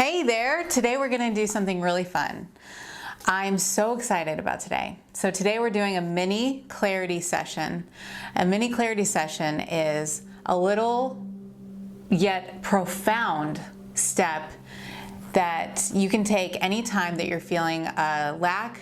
Hey there! Today we're going to do something really fun. I'm so excited about today. So today we're doing a mini clarity session. A mini clarity session is a little yet profound step that you can take anytime that you're feeling a lack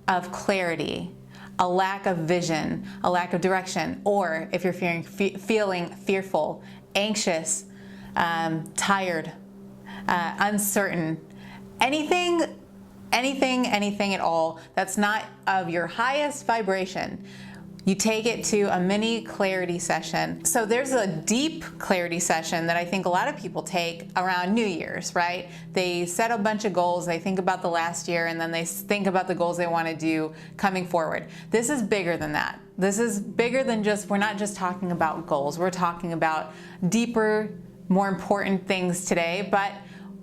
of clarity, a lack of vision, a lack of direction, or if you're feeling fearful, anxious, tired, uncertain, anything at all that's not of your highest vibration, you take it to a mini clarity session. So there's a deep clarity session that I think a lot of people take around New Year's, right? They set a bunch of goals, they think about the last year, and then they think about the goals they want to do coming forward. This is bigger than that. This is bigger than we're not just talking about goals. We're talking about deeper, more important things today, but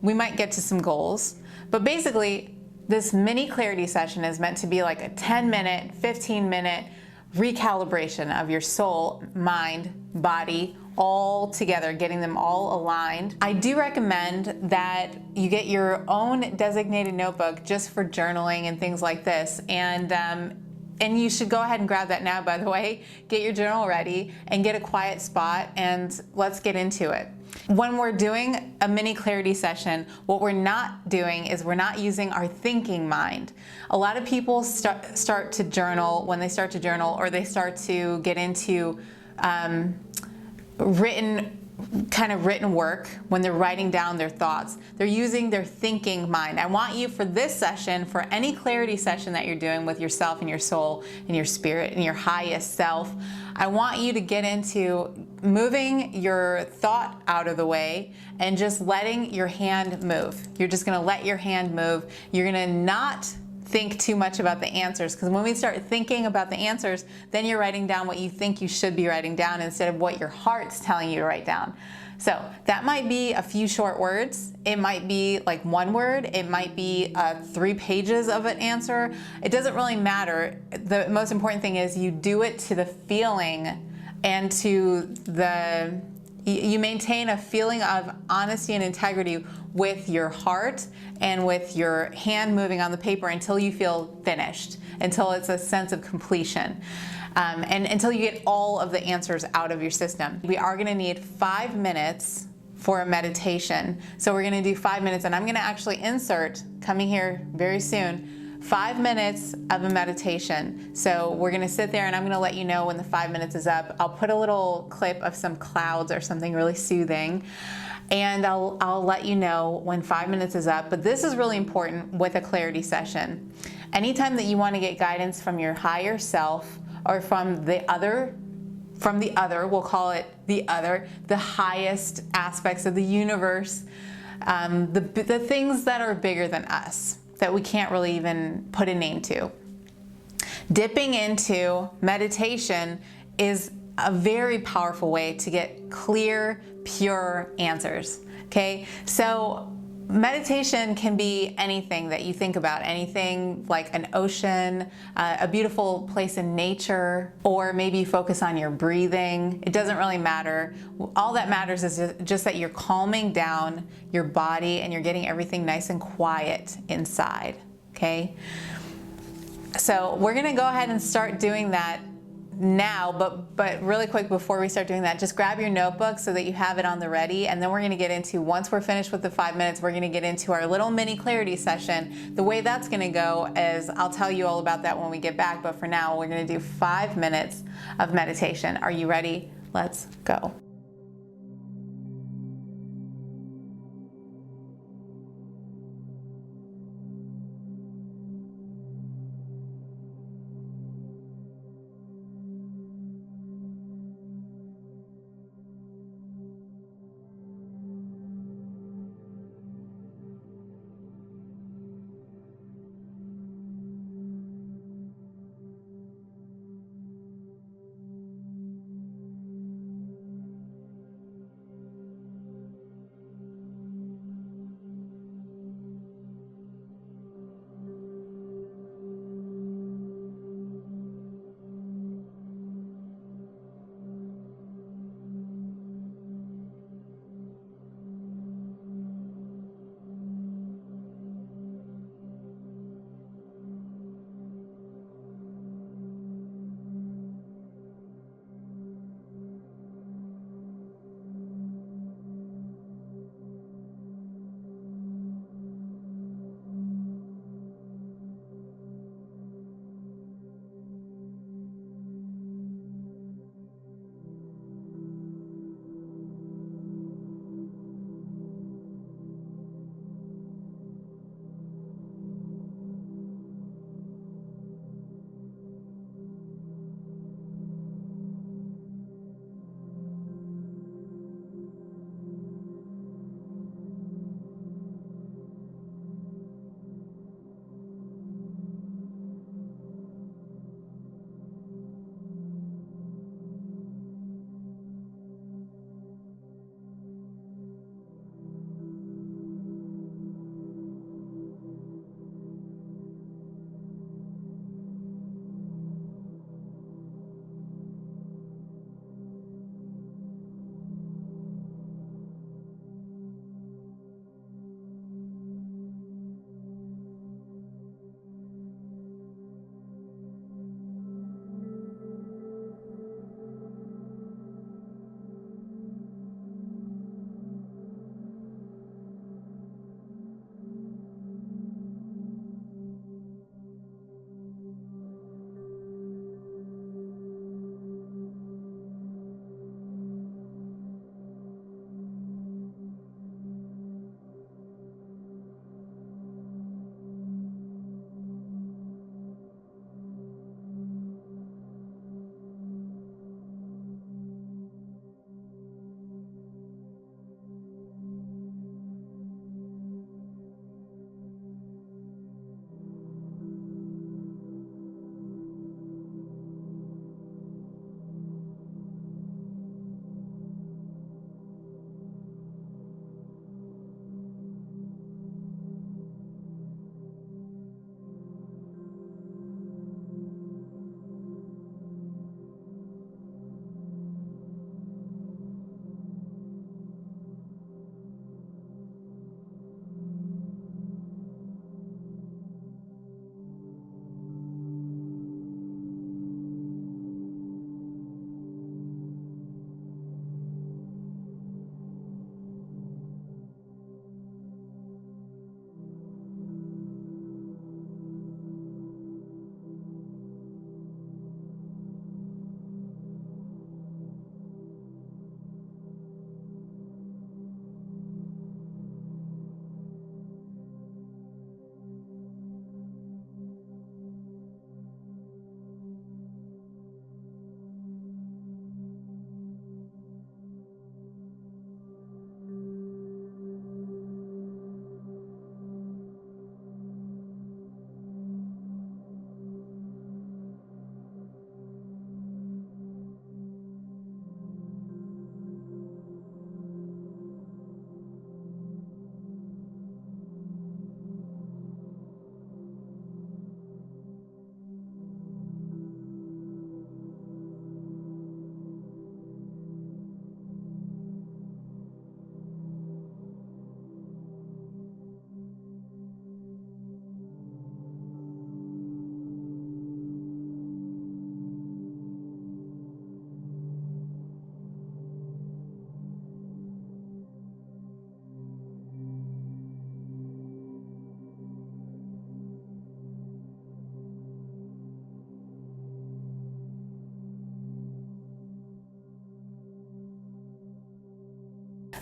we might get to some goals. But basically, this mini clarity session is meant to be like a 10-minute, 15-minute recalibration of your soul, mind, body, all together, getting them all aligned. I do recommend that you get your own designated notebook just for journaling and things like this. And you should go ahead and grab that now, by the way. Get your journal ready and get a quiet spot, and let's get into it. When we're doing a mini clarity session, what we're not doing is we're not using our thinking mind. A lot of people start to journal when they start to journal, or they start to get into written work when they're writing down their thoughts. They're using their thinking mind. I want you, for this session, for any clarity session that you're doing with yourself and your soul and your spirit and your highest self, I want you to get into moving your thought out of the way and just letting your hand move. You're just going to let your hand move. You're going to not think too much about the answers, because when we start thinking about the answers, then you're writing down what you think you should be writing down instead of what your heart's telling you to write down. So that might be a few short words. It might be like one word. It might be 3 pages of an answer. It doesn't really matter. The most important thing is you do it to the feeling and to you maintain a feeling of honesty and integrity with your heart and with your hand moving on the paper until you feel finished, until it's a sense of completion, and until you get all of the answers out of your system. We are going to need 5 minutes for a meditation. So we're going to do 5 minutes, and I'm going to actually insert, coming here very soon, 5 minutes of a meditation. So we're going to sit there, and I'm going to let you know when the 5 minutes is up. I'll put a little clip of some clouds or something really soothing, and I'll let you know when 5 minutes is up. But this is really important with a clarity session. Anytime that you want to get guidance from your higher self, or from the other, we'll call it the other, the highest aspects of the universe, the things that are bigger than us, that we can't really even put a name to. Dipping into meditation is a very powerful way to get clear, pure answers. Okay, so meditation can be anything that you think about, anything like an ocean, a beautiful place in nature, or maybe focus on your breathing. It doesn't really matter. All that matters is just that you're calming down your body and you're getting everything nice and quiet inside, okay? So we're gonna go ahead and start doing that now, but really quick before we start doing that, just grab your notebook so that you have it on the ready, and then we're going to get into, once we're finished with the 5 minutes, we're going to get into our little mini clarity session. The way that's going to go is, I'll tell you all about that when we get back, but for now we're going to do 5 minutes of meditation. Are you ready? Let's go.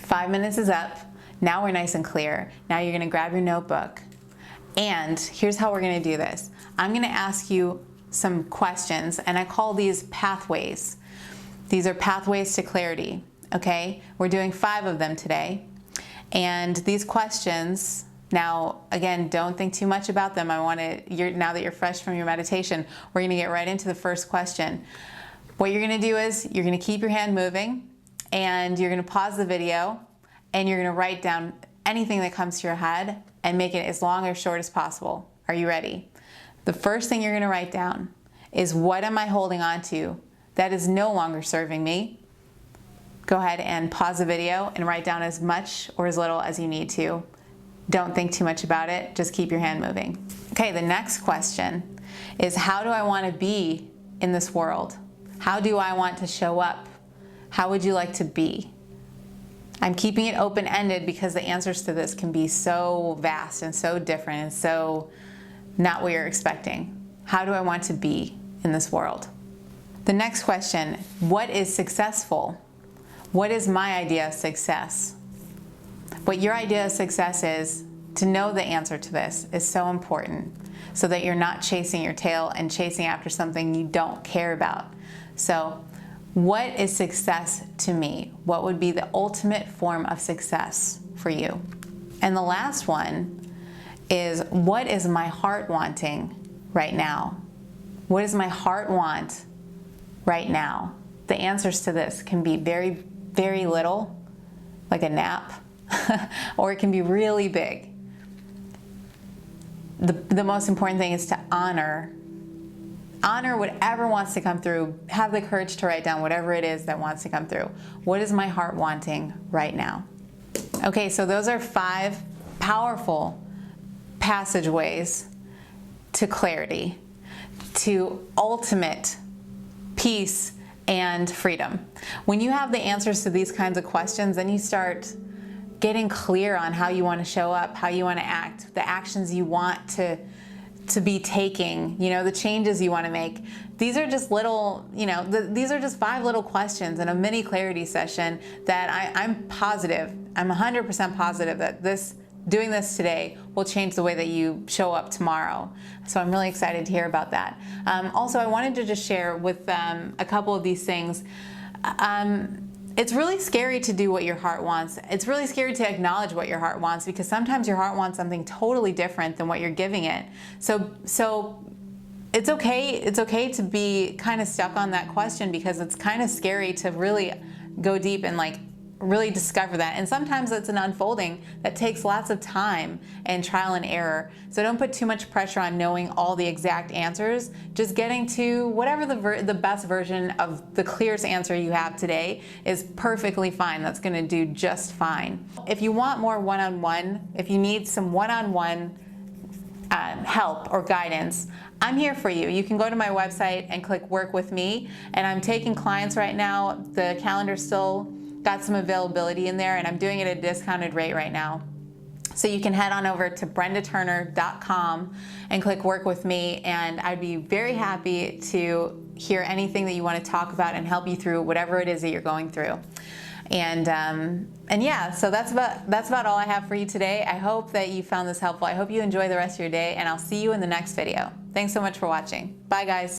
5 minutes is up. Now we're nice and clear. Now you're gonna grab your notebook. And here's how we're gonna do this. I'm gonna ask you some questions, and I call these pathways. These are pathways to clarity, okay? We're doing 5 of them today. And these questions, now again, don't think too much about them. Now that you're fresh from your meditation, we're gonna get right into the first question. What you're gonna do is you're gonna keep your hand moving, and you're gonna pause the video, and you're gonna write down anything that comes to your head and make it as long or short as possible. Are you ready? The first thing you're gonna write down is, what am I holding on to that is no longer serving me? Go ahead and pause the video and write down as much or as little as you need to. Don't think too much about it, just keep your hand moving. Okay, the next question is, how do I wanna be in this world? How do I want to show up? How would you like to be? I'm keeping it open-ended because the answers to this can be so vast and so different and so not what you're expecting. How do I want to be in this world? The next question, what is successful? What is my idea of success? What your idea of success is, to know the answer to this is so important, so that you're not chasing your tail and chasing after something you don't care about. So, what is success to me? What would be the ultimate form of success for you? And the last one is, what is my heart wanting right now? What does my heart want right now? The answers to this can be very, very little, like a nap, or it can be really big. The most important thing is to honor whatever wants to come through. Have the courage to write down whatever it is that wants to come through. What is my heart wanting right now? Okay, so those are 5 powerful passageways to clarity, to ultimate peace and freedom. When you have the answers to these kinds of questions, then you start getting clear on how you want to show up, how you want to act, the actions you want to be taking, the changes you want to make. These are just little, these are just 5 little questions in a mini clarity session that I'm positive, I'm 100% positive that doing this today will change the way that you show up tomorrow. So I'm really excited to hear about that. Also, I wanted to just share with a couple of these things. It's really scary to do what your heart wants. It's really scary to acknowledge what your heart wants, because sometimes your heart wants something totally different than what you're giving it. So it's okay to be kind of stuck on that question, because it's kind of scary to really go deep and really discover that. And sometimes it's an unfolding that takes lots of time and trial and error. So don't put too much pressure on knowing all the exact answers. Just getting to whatever the best version of the clearest answer you have today is perfectly fine. That's gonna do just fine. If you want more one-on-one, if you need some one-on-one help or guidance, I'm here for you. You can go to my website and click Work With Me, and I'm taking clients right now. The calendar's still got some availability in there, and I'm doing it at a discounted rate right now. So you can head on over to brendaturner.com and click Work With Me, and I'd be very happy to hear anything that you want to talk about and help you through whatever it is that you're going through. And yeah, so that's about all I have for you today. I hope that you found this helpful. I hope you enjoy the rest of your day, and I'll see you in the next video. Thanks so much for watching. Bye, guys.